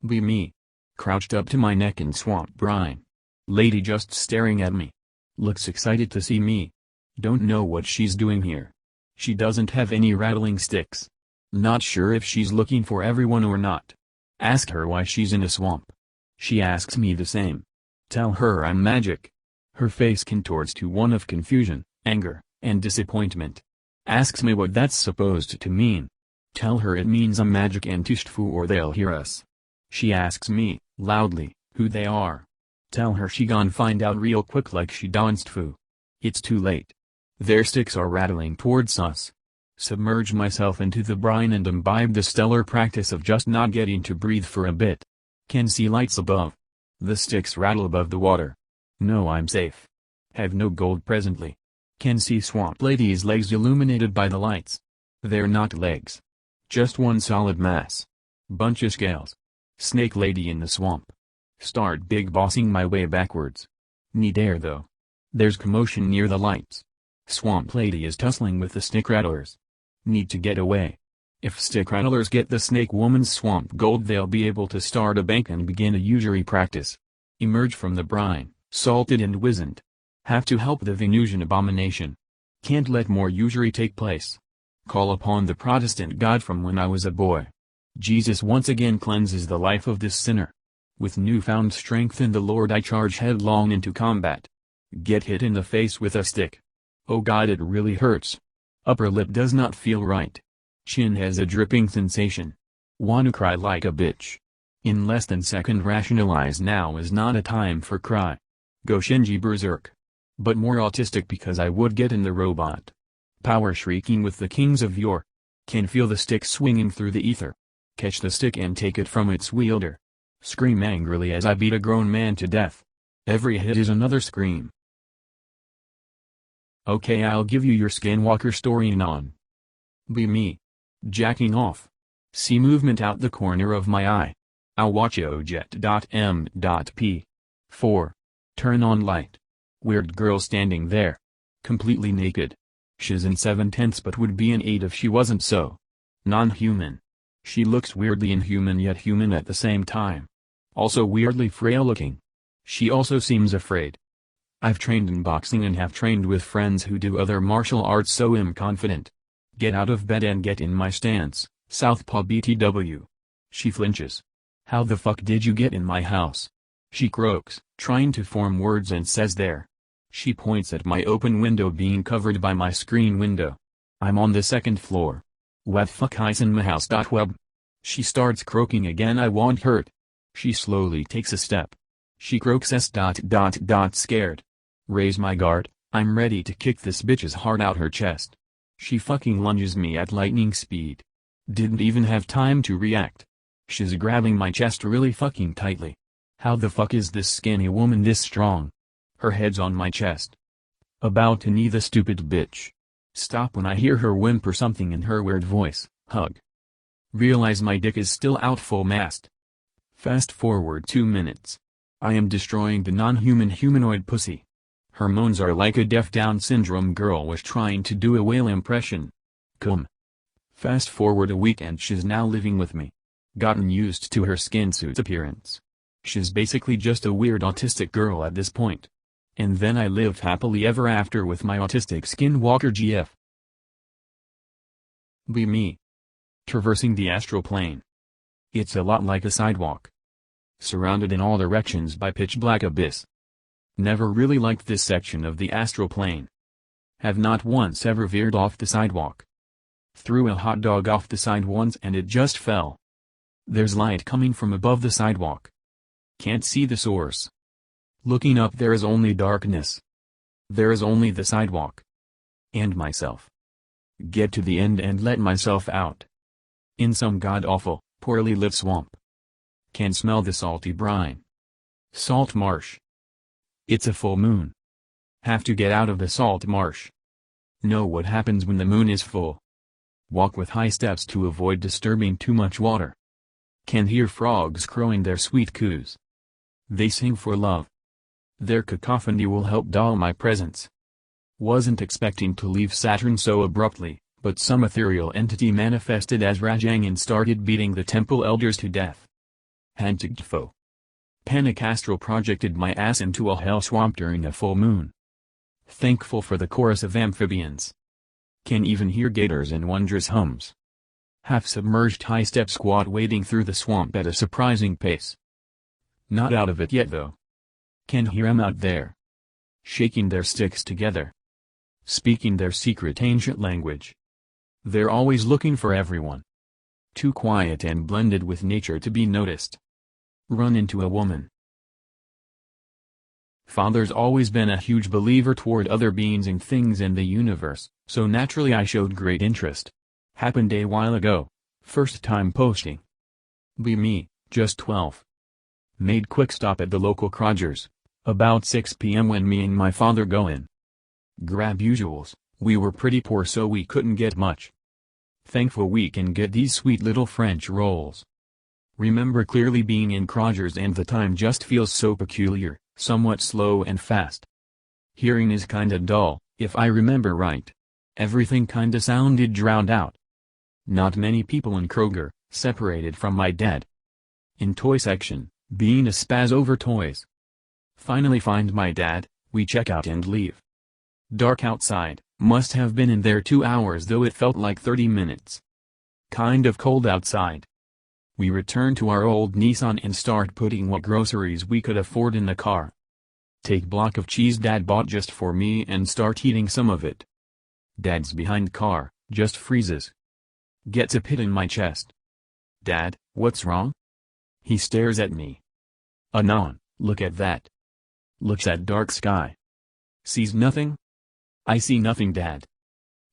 Be me. Crouched up to my neck in swamp brine. Lady just staring at me. Looks excited to see me. Don't know what she's doing here. She doesn't have any rattling sticks. Not sure if she's looking for everyone or not. Ask her why she's in a swamp. She asks me the same. Tell her I'm magic. Her face contorts to one of confusion, anger, and disappointment. Asks me what that's supposed to mean. Tell her it means I'm magic and tishtfu or they'll hear us. She asks me, loudly, who they are. Tell her she gon' find out real quick like she danced fu. It's too late. Their sticks are rattling towards us. Submerge myself into the brine and imbibe the stellar practice of just not getting to breathe for a bit. Can see lights above. The sticks rattle above the water. No, I'm safe. Have no gold presently. Can see Swamp Lady's legs illuminated by the lights. They're not legs. Just one solid mass. Bunch of scales. Snake Lady in the swamp. Start big bossing my way backwards. Need air though. There's commotion near the lights. Swamp Lady is tussling with the stick rattlers. Need to get away. If stick rattlers get the snake woman's swamp gold, they'll be able to start a bank and begin a usury practice. Emerge from the brine, salted and wizened. Have to help the Venusian abomination. Can't let more usury take place. Call upon the Protestant God from when I was a boy. Jesus once again cleanses the life of this sinner. With newfound strength in the Lord I charge headlong into combat. Get hit in the face with a stick. Oh God, it really hurts. Upper lip does not feel right. Chin has a dripping sensation. Wanna cry like a bitch. In less than second rationalize now is not a time for cry. Go Shinji berserk. But more autistic because I would get in the robot. Power shrieking with the kings of yore. Can feel the stick swinging through the ether. Catch the stick and take it from its wielder. Scream angrily as I beat a grown man to death. Every hit is another scream. Okay, I'll give you your skinwalker story non. Be me. Jacking off. See movement out the corner of my eye. I'll watch ojet.m.p. 4. Turn on light. Weird girl standing there. Completely naked. She's in 7/10 but would be an 8 if she wasn't so. Non-human. She looks weirdly inhuman yet human at the same time. Also weirdly frail looking. She also seems afraid. I've trained in boxing and have trained with friends who do other martial arts, so am confident. Get out of bed and get in my stance, Southpaw BTW. She flinches. How the fuck did you get in my house? She croaks, trying to form words, and says there. She points at my open window being covered by my screen window. I'm on the 2nd floor. What fuck is in my house? Web. She starts croaking again. I won't hurt. She slowly takes a step. She croaks scared. Raise my guard, I'm ready to kick this bitch's heart out her chest. She fucking lunges me at lightning speed. Didn't even have time to react. She's grabbing my chest really fucking tightly. How the fuck is this skinny woman this strong? Her head's on my chest. About to knee the stupid bitch. Stop when I hear her whimper something in her weird voice. Hug. Realize my dick is still out full mast. Fast forward 2 minutes. I am destroying the non-human humanoid pussy. Her moans are like a deaf Down syndrome girl was trying to do a whale impression. Come. Fast forward a week and she's now living with me. Gotten used to her skin suit's appearance. She's basically just a weird autistic girl at this point. And then I lived happily ever after with my autistic skinwalker GF. Be me. Traversing the astral plane. It's a lot like a sidewalk. Surrounded in all directions by pitch black abyss. Never really liked this section of the astral plane. Have not once ever veered off the sidewalk. Threw a hot dog off the side once and it just fell. There's light coming from above the sidewalk. Can't see the source. Looking up there is only darkness. There is only the sidewalk. And myself. Get to the end and let myself out. In some god-awful, poorly lit swamp. Can smell the salty brine. Salt marsh. It's a full moon. Have to get out of the salt marsh. Know what happens when the moon is full. Walk with high steps to avoid disturbing too much water. Can hear frogs crowing their sweet coos. They sing for love. Their cacophony will help dull my presence. Wasn't expecting to leave Saturn so abruptly, but some ethereal entity manifested as Rajang and started beating the temple elders to death. Hantagfo. Panic astral projected my ass into a hell swamp during a full moon. Thankful for the chorus of amphibians. Can even hear gators and wondrous hums. Half-submerged high-step squat wading through the swamp at a surprising pace. Not out of it yet though. Can hear 'em out there. Shaking their sticks together. Speaking their secret ancient language. They're always looking for everyone. Too quiet and blended with nature to be noticed. Run into a woman. Father's always been a huge believer toward other beings and things in the universe, so naturally I showed great interest. Happened a while ago. First time posting. Be me, just 12. Made quick stop at the local Crogers. About 6 p.m. when me and my father go in. Grab usuals, we were pretty poor so we couldn't get much. Thankful we can get these sweet little French rolls. Remember clearly being in Crogers and the time just feels so peculiar, somewhat slow and fast. Hearing is kinda dull, if I remember right. Everything kinda sounded drowned out. Not many people in Kroger, separated from my dad. In toy section, being a spaz over toys. Finally find my dad, we check out and leave. Dark outside, must have been in there 2 hours though it felt like 30 minutes. Kind of cold outside. We return to our old Nissan and start putting what groceries we could afford in the car. Take block of cheese dad bought just for me and start eating some of it. Dad's behind car, just freezes. Gets a pit in my chest. Dad, what's wrong? He stares at me. Anon, look at that. Looks at dark sky. Sees nothing? I see nothing Dad.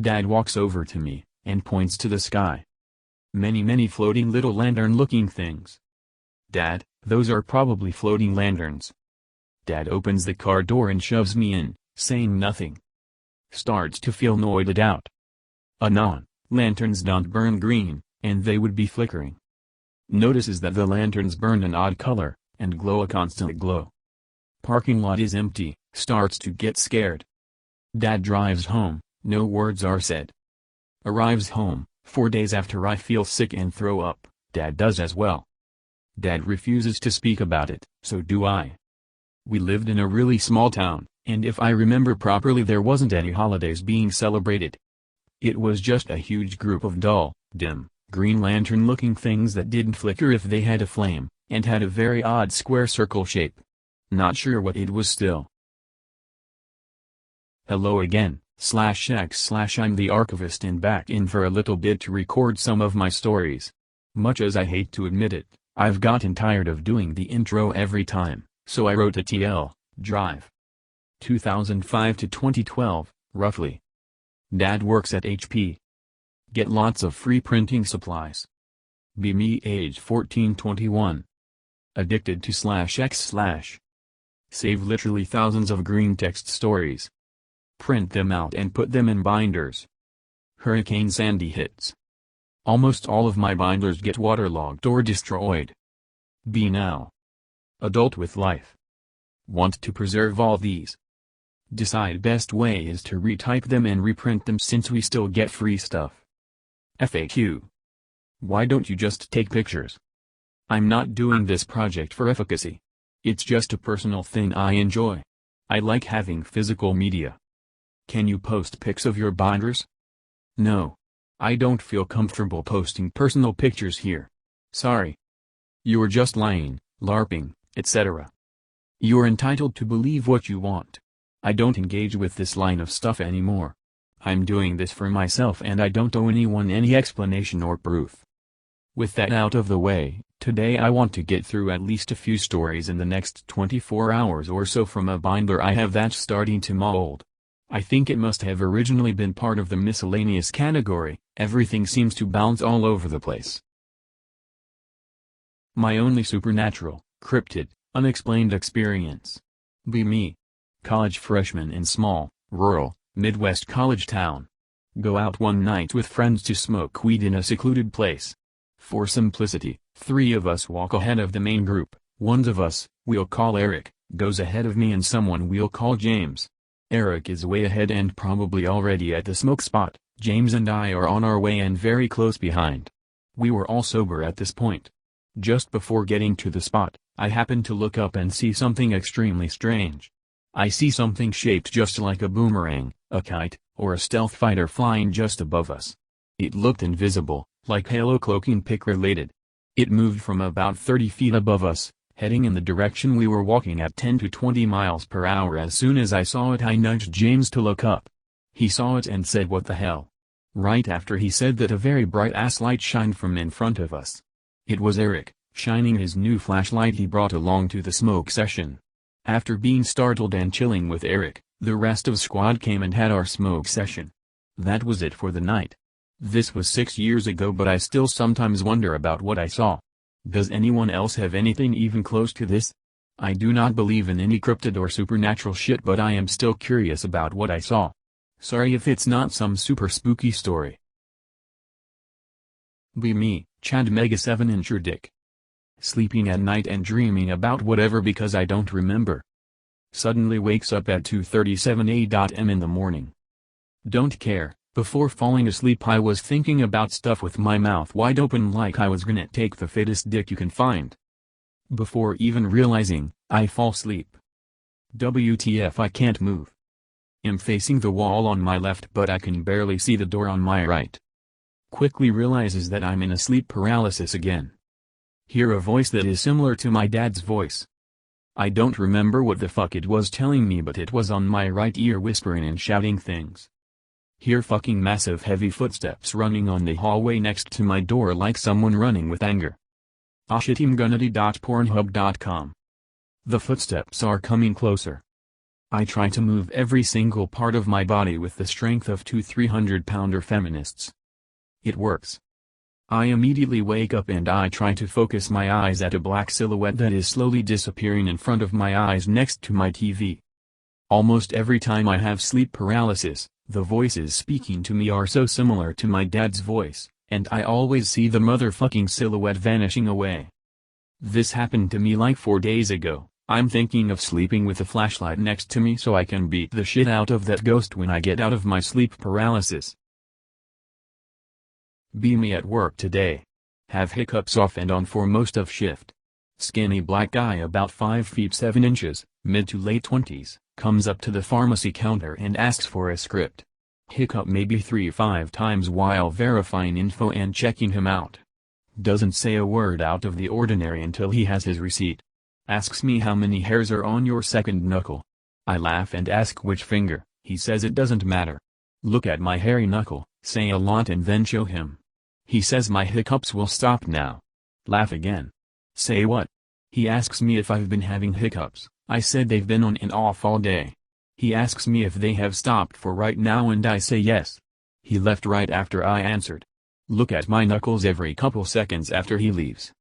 Dad walks over to me, and points to the sky. Many floating little lantern-looking things. Dad, those are probably floating lanterns. Dad opens the car door and shoves me in, saying nothing. Starts to feel noited out. Anon, lanterns don't burn green, and they would be flickering. Notices that the lanterns burn an odd color, and glow a constant glow. Parking lot is empty, starts to get scared. Dad drives home, no words are said. Arrives home, 4 days after I feel sick and throw up, Dad does as well. Dad refuses to speak about it, so do I. We lived in a really small town, and if I remember properly there wasn't any holidays being celebrated. It was just a huge group of dull, dim, green lantern-looking things that didn't flicker if they had a flame, and had a very odd square circle shape. Not sure what it was still. Hello again, /x/ I'm the archivist and back in for a little bit to record some of my stories. Much as I hate to admit it, I've gotten tired of doing the intro every time, so I wrote a TL, Drive. 2005 to 2012, roughly. Dad works at HP. Get lots of free printing supplies. Be me age 14-21. Addicted to /x/. Save literally thousands of green text stories. Print them out and put them in binders. Hurricane Sandy hits. Almost all of my binders get waterlogged or destroyed. Be now. Adult with life. Want to preserve all these. Decide best way is to retype them and reprint them since we still get free stuff. FAQ. Why don't you just take pictures? I'm not doing this project for efficacy. It's just a personal thing I enjoy. I like having physical media. Can you post pics of your binders? No. I don't feel comfortable posting personal pictures here. Sorry. You're just lying, LARPing, etc. You're entitled to believe what you want. I don't engage with this line of stuff anymore. I'm doing this for myself and I don't owe anyone any explanation or proof. With that out of the way, today I want to get through at least a few stories in the next 24 hours or so from a binder I have that's starting to mold. I think it must have originally been part of the miscellaneous category, everything seems to bounce all over the place. My only supernatural, cryptid, unexplained experience. Be me. College freshman in small, rural, Midwest college town. Go out one night with friends to smoke weed in a secluded place. For simplicity, 3 of us walk ahead of the main group. One of us, we'll call Eric, goes ahead of me and someone we'll call James. Eric is way ahead and probably already at the smoke spot. James and I are on our way and very close behind. We were all sober at this point. Just before getting to the spot, I happen to look up and see something extremely strange. I see something shaped just like a boomerang, a kite, or a stealth fighter flying just above us. It looked invisible, like halo cloaking pic related. It moved from about 30 feet above us, heading in the direction we were walking at 10 to 20 miles per hour. As soon as I saw it, I nudged James to look up. He saw it and said, "What the hell?" Right after he said that, a very bright-ass light shined from in front of us. It was Eric, shining his new flashlight he brought along to the smoke session. After being startled and chilling with Eric, the rest of squad came and had our smoke session. That was it for the night. This was 6 years ago, but I still sometimes wonder about what I saw. Does anyone else have anything even close to this? I do not believe in any cryptid or supernatural shit, but I am still curious about what I saw. Sorry if it's not some super spooky story. Be me, Chad Mega 7-incher dick. Sleeping at night and dreaming about whatever because I don't remember. Suddenly wakes up at 2:37 a.m. in the morning. Don't care. Before falling asleep I was thinking about stuff with my mouth wide open like I was gonna take the fittest dick you can find. Before even realizing, I fall asleep. WTF, I can't move. I'm facing the wall on my left but I can barely see the door on my right. Quickly realizes that I'm in a sleep paralysis again. Hear a voice that is similar to my dad's voice. I don't remember what the fuck it was telling me, but it was on my right ear whispering and shouting things. Hear fucking massive heavy footsteps running on the hallway next to my door like someone running with anger. Ashittimgunity.pornhub.com. The footsteps are coming closer. I try to move every single part of my body with the strength of two 300-pounder feminists. It works. I immediately wake up and I try to focus my eyes at a black silhouette that is slowly disappearing in front of my eyes next to my TV. Almost every time I have sleep paralysis, the voices speaking to me are so similar to my dad's voice, and I always see the motherfucking silhouette vanishing away. This happened to me like 4 days ago. I'm thinking of sleeping with a flashlight next to me so I can beat the shit out of that ghost when I get out of my sleep paralysis. Be me at work today. Have hiccups off and on for most of shift. Skinny black guy about 5 feet 7 inches, mid to late 20s, comes up to the pharmacy counter and asks for a script. Hiccup maybe 3-5 times while verifying info and checking him out. Doesn't say a word out of the ordinary until he has his receipt. Asks me how many hairs are on your second knuckle. I laugh and ask which finger. He says it doesn't matter. Look at my hairy knuckle, say a lot and then show him. He says my hiccups will stop now. Laugh again. Say what? He asks me if I've been having hiccups. I said they've been on and off all day. He asks me if they have stopped for right now and I say yes. He left right after I answered. Look at my knuckles every couple seconds after he leaves.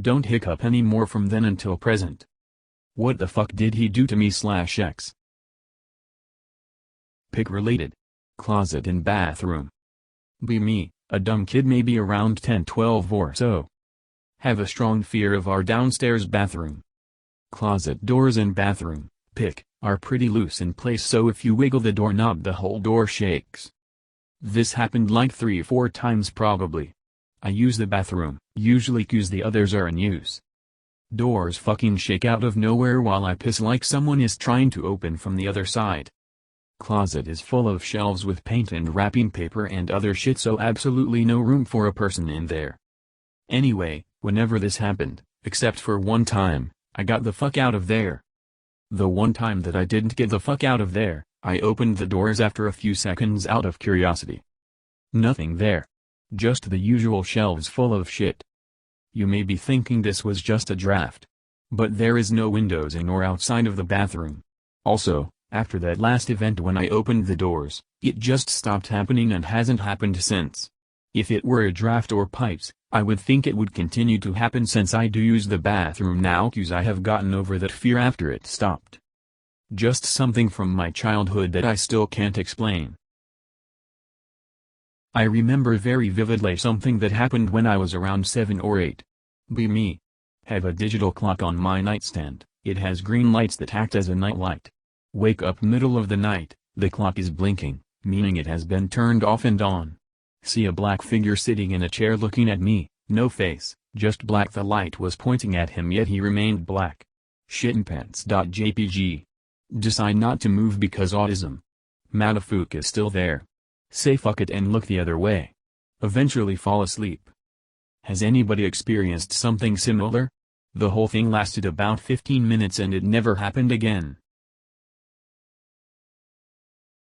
Don't hiccup anymore from then until present. What the fuck did he do to me/X? Pic related. Closet and bathroom. Be me, a dumb kid maybe around 10-12 or so. Have a strong fear of our downstairs bathroom. Closet doors and bathroom, pic, are pretty loose in place, so if you wiggle the doorknob the whole door shakes. This happened like 3-4 times probably. I use the bathroom, usually 'cause the others are in use. Doors fucking shake out of nowhere while I piss like someone is trying to open from the other side. Closet is full of shelves with paint and wrapping paper and other shit, so absolutely no room for a person in there. Anyway, whenever this happened, except for one time, I got the fuck out of there. The one time that I didn't get the fuck out of there, I opened the doors after a few seconds out of curiosity. Nothing there. Just the usual shelves full of shit. You may be thinking this was just a draft. But there is no windows in or outside of the bathroom. Also, after that last event when I opened the doors, it just stopped happening and hasn't happened since. If it were a draft or pipes, I would think it would continue to happen since I do use the bathroom now 'cause I have gotten over that fear after it stopped. Just something from my childhood that I still can't explain. I remember very vividly something that happened when I was around 7 or 8. Be me. Have a digital clock on my nightstand. It has green lights that act as a night light. Wake up middle of the night, the clock is blinking, meaning it has been turned off and on. See a black figure sitting in a chair looking at me, no face, Just black. The light was pointing at him yet he remained black. Shittenpants.jpg. Decide not to move because autism. Matafook is still there. Say fuck it and look the other way. Eventually fall asleep. Has anybody experienced something similar? The whole thing lasted about 15 minutes and it never happened again.